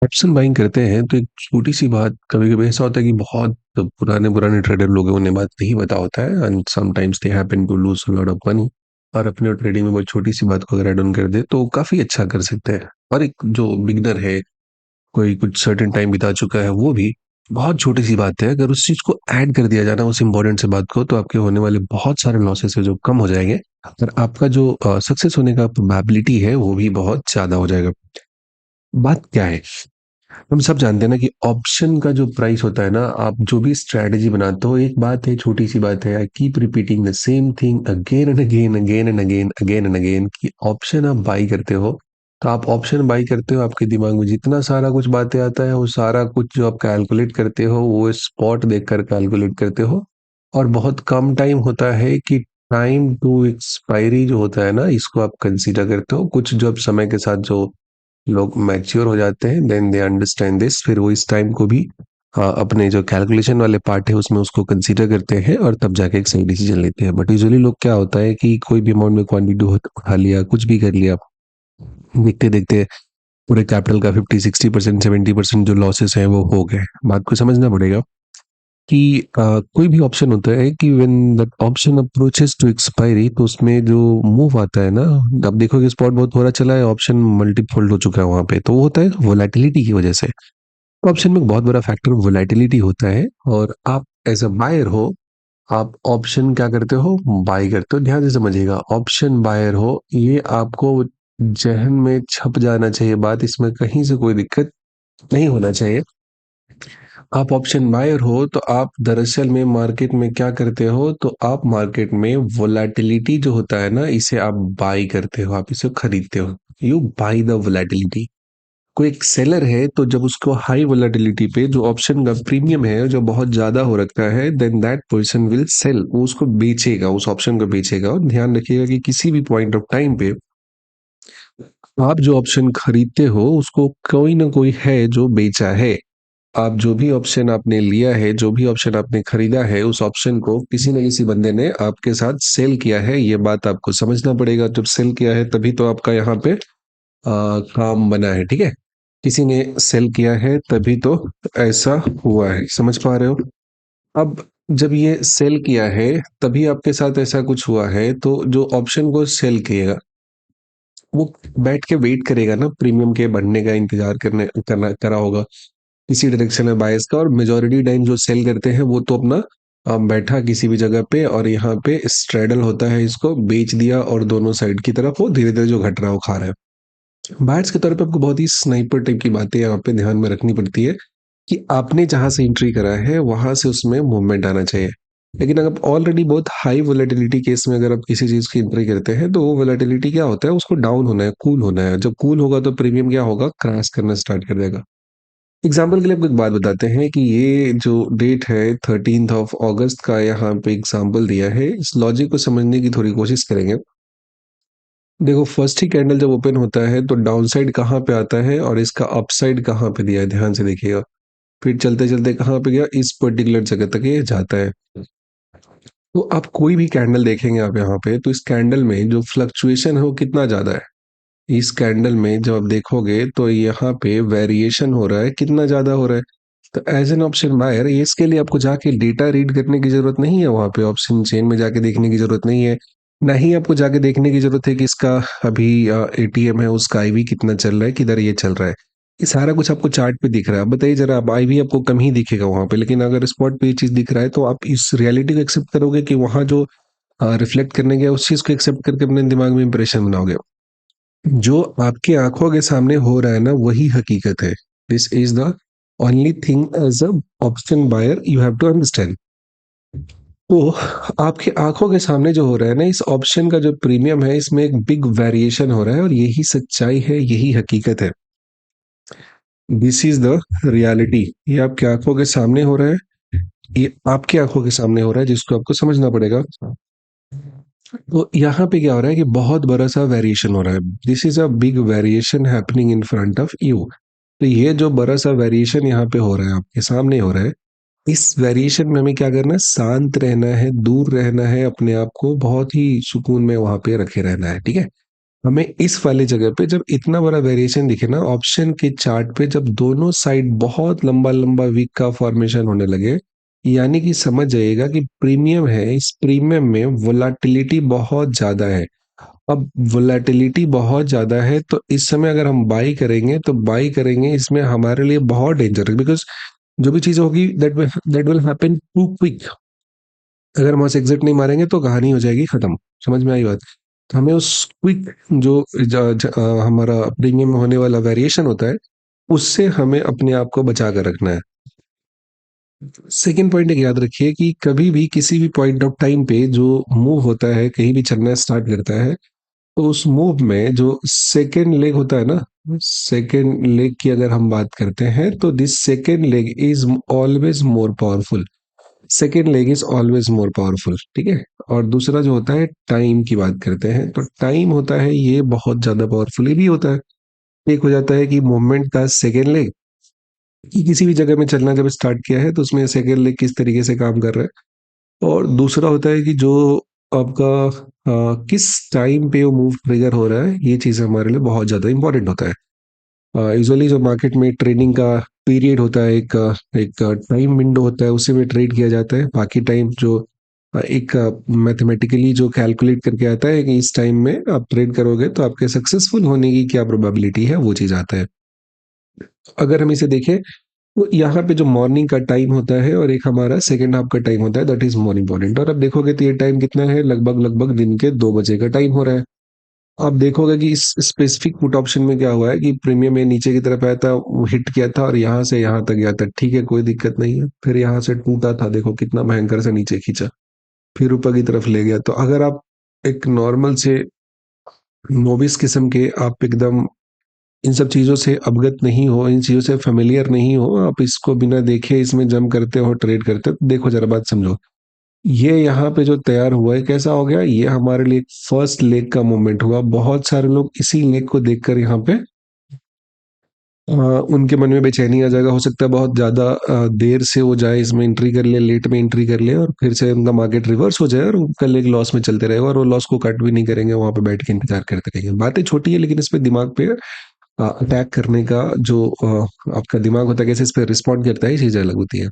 Option buying करते हैं तो एक छोटी सी बात कभी-कभी ऐसा होता है कि बहुत पुराने-पुराने ट्रेडर लोग हैं उन्हें बात नहीं पता होता है and sometimes they happen to lose a lot of money और अपने ट्रेडिंग में बहुत छोटी सी बात को अगर ऐड ऑन कर दे तो काफ़ी अच्छा कर सकते हैं। और एक जो बिगिनर है, कोई कुछ सर्टेन टाइम बिता चुका है वो भी बहुत छोटी सी बात है, अगर उस चीज़ को ऐड कर दिया जाए ना उस इम्पोर्टेंट से बात को तो आपके होने वाले बहुत सारे लॉसेस है जो कम हो जाएँगे और आपका जो सक्सेस होने का प्रोबेबिलिटी है वो भी बहुत ज़्यादा हो जाएगा। बात क्या है? हम सब जानते हैं ना कि ऑप्शन का जो प्राइस होता है ना, आप जो भी स्ट्रैटेजी बनाते हो, एक बात है, छोटी सी बात है, I keep repeating the same thing again and again again and again again and again कि ऑप्शन आप बाई करते हो, तो आप ऑप्शन बाई करते हो, आपके दिमाग में जितना सारा कुछ बातें आता है वो सारा कुछ जो आप कैलकुलेट करते हो वो स्पॉट देखकर कैलकुलेट करते हो। और बहुत कम टाइम होता है कि टाइम टू एक्सपायरी जो होता है ना, इसको आप कंसीडर करते हो। कुछ जो अब समय के साथ जो लोग मैच्योर हो जाते हैं देन दे अंडरस्टैंड दिस, फिर वो इस टाइम को भी अपने जो कैलकुलेशन वाले पार्ट है उसमें उसको कंसीडर करते हैं और तब जाके एक सही डिसीजन लेते हैं। बट यूजुअली लोग क्या होता है कि कोई भी अमाउंट में क्वांटिटी उठा लिया, कुछ भी कर लिया, देखते देखते पूरे कैपिटल का 50-60% 70% जो लॉसेस हैं वो हो गए। बात को समझना पड़ेगा कि कोई भी ऑप्शन होता है कि when that option approaches to expiry तो उसमें जो मूव आता है ना, आप देखोगे स्पॉट बहुत थोड़ा चला है, ऑप्शन मल्टीफोल्ड हो चुका है वहां पे, तो वो होता है वोलेटिलिटी की वजह से। ऑप्शन में एक बहुत बड़ा फैक्टर वोलेटिलिटी होता है और आप एज अ बायर हो, आप ऑप्शन क्या करते हो, बाय करते हो। ध्यान से समझिएगा, ऑप्शन बायर हो ये आपको जहन में छप जाना चाहिए बात, इसमें कहीं से कोई दिक्कत नहीं होना चाहिए। आप ऑप्शन बायर हो तो आप दरअसल में मार्केट में क्या करते हो, तो आप मार्केट में वोलेटिलिटी जो होता है ना इसे आप बाय करते हो, आप इसे खरीदते हो। You by the volatility. कोई एक सेलर है तो जब उसको हाई वोलेटिलिटी पे जो ऑप्शन का प्रीमियम है जो बहुत ज्यादा हो रखा है then that person will sell, वो उसको बेचेगा, उस ऑप्शन को बेचेगा। और ध्यान रखिएगा कि किसी भी पॉइंट ऑफ टाइम पे आप जो ऑप्शन खरीदते हो उसको कोई ना कोई है जो बेचा है। आप जो भी ऑप्शन आपने लिया है, जो भी ऑप्शन आपने खरीदा है, उस ऑप्शन को किसी न किसी बंदे ने आपके साथ सेल किया है, ये बात आपको समझना पड़ेगा। जब सेल किया है तभी तो आपका यहाँ पे काम बना है, ठीक है। किसी ने सेल किया है तभी तो ऐसा हुआ है, समझ पा रहे हो। अब जब ये सेल किया है तभी आपके साथ ऐसा कुछ हुआ है, तो जो ऑप्शन को सेल किएगा वो बैठ के वेट करेगा ना, प्रीमियम के बढ़ने का इंतजार करने करना करा होगा किसी डायरेक्शन में बायस का। और मेजोरिटी टाइम जो सेल करते हैं वो तो अपना बैठा किसी भी जगह पे और यहाँ पे स्ट्रेडल होता है, इसको बेच दिया और दोनों साइड की तरफ वो धीरे धीरे जो घट रहा है वो खा रहा है। बायर्स के तौर पे आपको बहुत ही स्नाइपर टाइप की बातें यहाँ पे ध्यान में रखनी पड़ती है कि आपने जहां से एंट्री करा है वहां से उसमें मूवमेंट आना चाहिए। लेकिन अगर ऑलरेडी बहुत हाई वोलेटिलिटी केस में अगर आप किसी चीज की एंट्री करते हैं तो वो वोलेटिलिटी क्या होता है, उसको डाउन होना है, कूल होना है। जब कूल होगा तो प्रीमियम क्या होगा, क्रैश करना स्टार्ट कर देगा। एग्जाम्पल के लिए आपको एक बात बताते हैं कि ये जो डेट है 13 ऑफ अगस्त का, यहाँ पे एग्जाम्पल दिया है, इस लॉजिक को समझने की थोड़ी कोशिश करेंगे। देखो फर्स्ट ही कैंडल जब ओपन होता है तो डाउन साइड कहाँ पे आता है और इसका अपसाइड कहाँ पे दिया है, ध्यान से देखिएगा। फिर चलते चलते कहाँ पे गया, इस पर्टिकुलर जगह तक ये जाता है। तो आप कोई भी कैंडल देखेंगे आप यहाँ पे, तो इस कैंडल में जो फ्लक्चुएशन है वो कितना ज्यादा है। इस कैंडल में जब आप देखोगे तो यहाँ पे वेरिएशन हो रहा है, कितना ज्यादा हो रहा है। तो एज एन ऑप्शन बायर ये इसके लिए आपको जाके डेटा रीड करने की जरूरत नहीं है, वहां पे ऑप्शन चेन में जाके देखने की जरूरत नहीं है। ना ही आपको जाके देखने की जरूरत है कि इसका अभी एटीएम है उसका आईवी कितना चल रहा है, किधर ये चल रहा है। ये सारा कुछ आपको चार्ट पे दिख रहा है। अब बताइए जरा, आप आईवी आपको कम ही दिखेगा वहां पे, लेकिन अगर स्पॉट पे ये चीज दिख रहा है तो आप इस रियलिटी को एक्सेप्ट करोगे कि वहां जो रिफ्लेक्ट करने गया उस चीज को एक्सेप्ट करके अपने दिमाग में इंप्रेशन बनाओगे। जो आपकी आंखों के सामने हो रहा है ना वही हकीकत है। This is the only thing as a option buyer you have to understand. तो आपकी आंखों के सामने जो हो रहा है ना, इस ऑप्शन का जो प्रीमियम है इसमें एक बिग वेरिएशन हो रहा है और यही सच्चाई है, यही हकीकत है। This is the reality. ये आपकी आंखों के सामने हो रहा है, ये आपकी आंखों के सामने हो रहा है जिसको आपको समझना पड़ेगा। तो यहाँ पे क्या हो रहा है कि बहुत बड़ा सा वेरिएशन हो रहा है। This is a big variation happening in front of you. तो ये जो बड़ा सा वेरिएशन यहाँ पे हो रहा है, आपके सामने हो रहा है, इस वेरिएशन में हमें क्या करना है, शांत रहना है, दूर रहना है, अपने आप को बहुत ही सुकून में वहां पे रखे रहना है, ठीक है। हमें इस वाली जगह पे जब इतना बड़ा वेरिएशन दिखे ना ऑप्शन के चार्ट पे, जब दोनों साइड बहुत लंबा लंबा वीक का फॉर्मेशन होने लगे, यानी कि समझ जाइएगा कि प्रीमियम है, इस प्रीमियम में वोलाटिलिटी बहुत ज्यादा है। अब वोलेटिलिटी बहुत ज्यादा है, तो इस समय अगर हम बाई करेंगे तो बाई करेंगे इसमें हमारे लिए बहुत डेंजर है, बिकॉज जो भी चीज होगी that will happen too quick. अगर हम वहां से एग्जिट नहीं मारेंगे तो कहानी हो जाएगी खत्म। समझ में आई बात? तो हमें उस क्विक जो हमारा प्रीमियम में होने वाला वेरिएशन होता है, उससे हमें अपने आप को बचा कर रखना है। सेकेंड पॉइंट एक याद रखिए कि कभी भी किसी भी पॉइंट ऑफ टाइम पे जो मूव होता है, कहीं भी चलना स्टार्ट करता है, तो उस मूव में जो सेकेंड लेग होता है ना, सेकेंड लेग की अगर हम बात करते हैं तो this second leg is always more powerful. Second leg is always more powerful, ठीक है। और दूसरा जो होता है टाइम की बात करते हैं, तो टाइम होता है ये बहुत ज्यादा पावरफुल भी होता है। एक हो जाता है कि मूवमेंट का सेकेंड लेग, कि किसी भी जगह में चलना जब स्टार्ट किया है तो उसमें सेकेंड लेग किस तरीके से काम कर रहा है। और दूसरा होता है कि जो आपका किस टाइम पे वो मूव ट्रिगर हो रहा है, ये चीज़ हमारे लिए बहुत ज़्यादा इंपॉर्टेंट होता है। यूजुअली जो मार्केट में ट्रेडिंग का पीरियड होता है, एक टाइम विंडो होता है, उसी में ट्रेड किया जाता है। बाकी टाइम जो एक मैथमेटिकली जो कैलकुलेट करके आता है कि इस टाइम में आप ट्रेड करोगे तो आपके सक्सेसफुल होने की क्या प्रोबेबिलिटी है, वो चीज़ आता है। अगर हम इसे देखें तो यहाँ पे जो मॉर्निंग का टाइम होता है और एक हमारा सेकेंड हाफ का टाइम होता है, दैट इज मोर इम्पोर्टेंट। और अब देखोगे तो ये टाइम कितना है, लगभग लगभग दिन के 2 बजे का टाइम हो रहा है। आप देखोगे कि इस स्पेसिफिक पुट ऑप्शन में क्या हुआ है कि प्रीमियम में नीचे की तरफ आया था, हिट किया था और यहाँ से यहाँ तक गया था, ठीक है, कोई दिक्कत नहीं है। फिर यहाँ से टूटा था, देखो कितना भयंकर से नीचे खींचा, फिर ऊपर की तरफ ले गया। तो अगर आप एक नॉर्मल से नोविस किस्म के, आप एकदम इन सब चीजों से अवगत नहीं हो, इन चीजों से फेमिलियर नहीं हो, आप इसको बिना देखे इसमें जम करते हो, ट्रेड करते हो, तो देखो जरा बात समझो। ये यहाँ पे जो तैयार हुआ है कैसा हो गया, ये हमारे लिए फर्स्ट लेग का मूवमेंट हुआ। बहुत सारे लोग इसी लेग को देखकर यहाँ पे उनके मन में बेचैनी आ जाएगा, हो सकता है बहुत ज्यादा देर से वो जाए इसमें, एंट्री कर ले, लेट में एंट्री कर ले और फिर से उनका मार्केट रिवर्स हो जाए और उनका लेग लॉस में चलते रहेगा और वो लॉस को कट भी नहीं करेंगे, वहां पे बैठ के इंतजार करते रहेंगे। बातें छोटी है लेकिन इस पे दिमाग पे अटैक करने का जो आपका दिमाग होता है, कैसे इस पे रिस्पॉन्ड करता है, ये चीजें अलग होती है।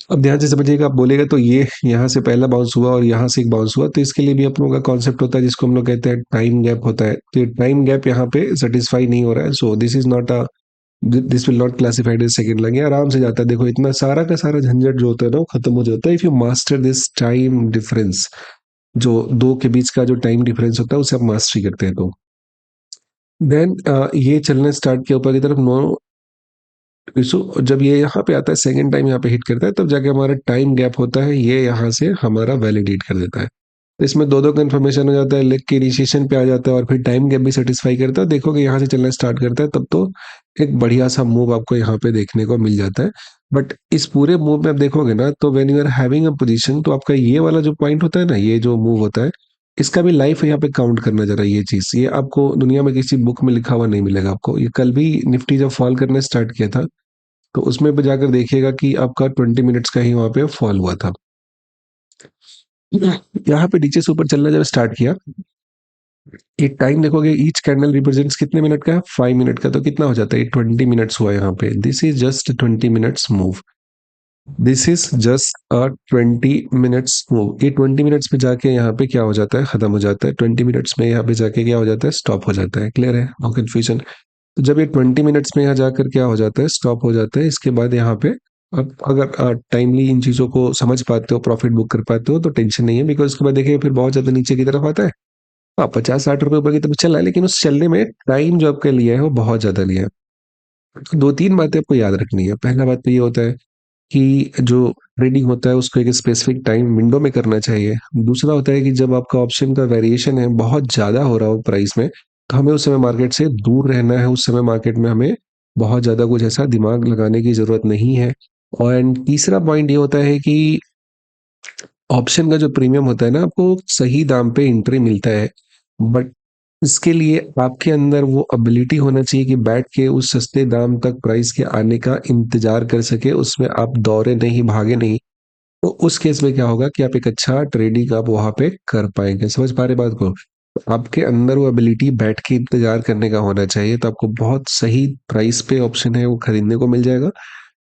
अब ध्यान से समझिएगा, आप बोलेगा तो ये यहाँ से पहला बाउंस हुआ और यहाँ से एक बाउंस हुआ, तो इसके लिए भी अपनों का कॉन्सेप्ट होता है जिसको हम लोग कहते हैं टाइम गैप होता है। तो ये टाइम गैप यहाँ पे सेटिस्फाई नहीं हो रहा है, so this is not a, this will not classified as second leg. आराम से जाता है, देखो इतना सारा का सारा झंझट जो होता है ना वो खत्म हो जाता है if you master this time difference. जो दो के बीच का जो टाइम डिफरेंस होता है उसे आप मास्टरी करते हैं तो देन ये चलना स्टार्ट किया ऊपर की तरफ, नो इशू। जब ये यहाँ पे आता है सेकंड टाइम यहाँ पे हिट करता है, तब जाके हमारा टाइम गैप होता है, ये यहाँ से हमारा वैलिडेट कर देता है। तो इसमें दो दो कंफर्मेशन हो जाता है, लेग के इनिशिएशन पे आ जाता है और फिर टाइम गैप भी सेटिस्फाई करता है। देखोगे यहाँ से चलना स्टार्ट करता है तब तो एक बढ़िया सा मूव आपको यहाँ पे देखने को मिल जाता है। बट इस पूरे मूव में आप देखोगे ना, तो when you are having a position, तो आपका ये वाला जो पॉइंट होता है ना, ये जो मूव होता है, इसका भी लाइफ यहाँ पे काउंट करना जरा। ये चीज ये आपको दुनिया में किसी बुक में लिखा हुआ नहीं मिलेगा आपको। ये कल भी निफ्टी जब फॉल करना स्टार्ट किया था, तो उसमें भी जाकर देखिएगा कि आपका 20 मिनट्स का ही वहां पे फॉल हुआ था। यहाँ पे नीचे से ऊपर चलना जब स्टार्ट किया, ये टाइम देखोगे, ईच कैंडल रिप्रेजेंट्स कितने मिनट का है, 5 मिनट का, तो कितना हो जाता है, 20 मिनट्स हुआ यहाँ पे। This is just 20 minutes move, this is just a 20 minutes move. ये 20 मिनट्स में जाके यहाँ पे क्या हो जाता है, खत्म हो जाता है। 20 मिनट्स में यहाँ पे जाके क्या हो जाता है, स्टॉप हो जाता है। क्लियर है, नो कंफ्यूजन। तो जब ये 20 मिनट्स में यहाँ जाकर क्या हो जाता है, स्टॉप हो जाता है, इसके बाद यहाँ पे अब अगर टाइमली इन चीजों को समझ पाते हो, प्रॉफिट बुक कर पाते हो, तो टेंशन नहीं है। बिकॉज उसके बाद देखिए फिर बहुत ज्यादा नीचे की तरफ आता है। हाँ, 50-60 रुपए ऊपर की तरफ चला है, लेकिन उस चलने में टाइम जो आपका लिया है वो बहुत ज्यादा लिया है। तो दो तीन बातें आपको याद रखनी है। पहला बात तो ये होता है कि जो ट्रेडिंग होता है उसको एक स्पेसिफिक टाइम विंडो में करना चाहिए। दूसरा होता है कि जब आपका ऑप्शन का वेरिएशन है बहुत ज्यादा हो रहा हो प्राइस में, तो हमें उस समय मार्केट से दूर रहना है। उस समय मार्केट में हमें बहुत ज्यादा कुछ ऐसा दिमाग लगाने की जरूरत नहीं है। और तीसरा पॉइंट ये होता है कि ऑप्शन का जो प्रीमियम होता है ना, आपको सही दाम पे एंट्री मिलता है, बट इसके लिए आपके अंदर वो एबिलिटी होना चाहिए कि बैठ के उस सस्ते दाम तक प्राइस के आने का इंतजार कर सके, उसमें आप दौड़े नहीं, भागे नहीं। तो उस केस में क्या होगा कि आप एक अच्छा ट्रेडिंग आप वहां पे कर पाएंगे। समझ पा रहे बात को? आपके अंदर वो एबिलिटी बैठ के इंतजार करने का होना चाहिए, तो आपको बहुत सही प्राइस पे ऑप्शन है वो खरीदने को मिल जाएगा।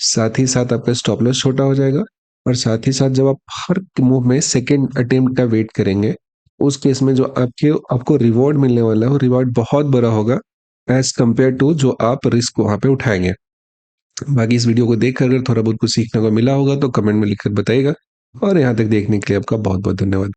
साथ ही साथ आपका स्टॉप लॉस छोटा हो जाएगा, और साथ ही साथ जब आप हर मूव में सेकेंड अटेम्प्ट का वेट करेंगे, उस केस में जो आपको रिवॉर्ड मिलने वाला है वो रिवॉर्ड बहुत बड़ा होगा एज कंपेयर टू जो आप रिस्क वहां पे उठाएंगे। बाकी इस वीडियो को देखकर अगर थोड़ा बहुत कुछ सीखने को मिला होगा तो कमेंट में लिखकर बताइएगा, और यहाँ तक देखने के लिए आपका बहुत बहुत धन्यवाद।